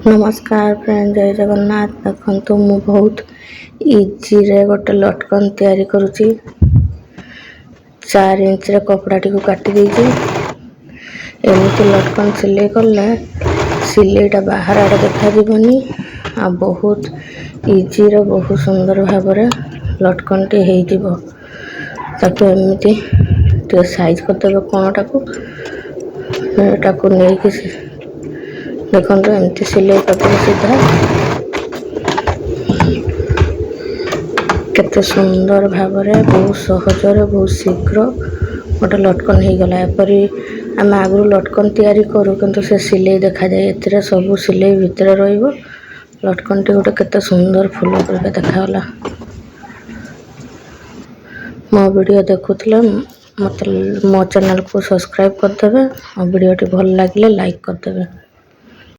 नमस्कार फ्रेंड, जय जगन्नाथ। देखो मु बहुत इजी रे गोटे लटकन तैयारी करुची। 4 इंच रे कपड़ा टी को काटी देजी। एमती लटकन सिलाई कले सिलाईटा बाहर आड़े देखा जीवनी आ बहुत इजी रे बहुत सुंदर भाव रे लटकन टी हेई जीवो। ताको एमती ते साइज करदेबे कोणटा को एटा को नहीं कि देखो एमती सिलाई करदेबे सीधा केते सुंदर भाव रे बहुत सहज रे बहुत शीघ्र गोटे लटकन हो गला। एपरी आम आगु लटकन तैयारी करूँ किंतु से सिलाई देखा जाए एथिरे सब सिलाई भितर रहिबो। लटकन टी गोटे केते सुंदर फूल करके देखागला। मो वीडियो देखुथिले मो चैनल को सब्सक्राइब कर देबे और वीडियो टी भल लागिले लाइक कर देबे।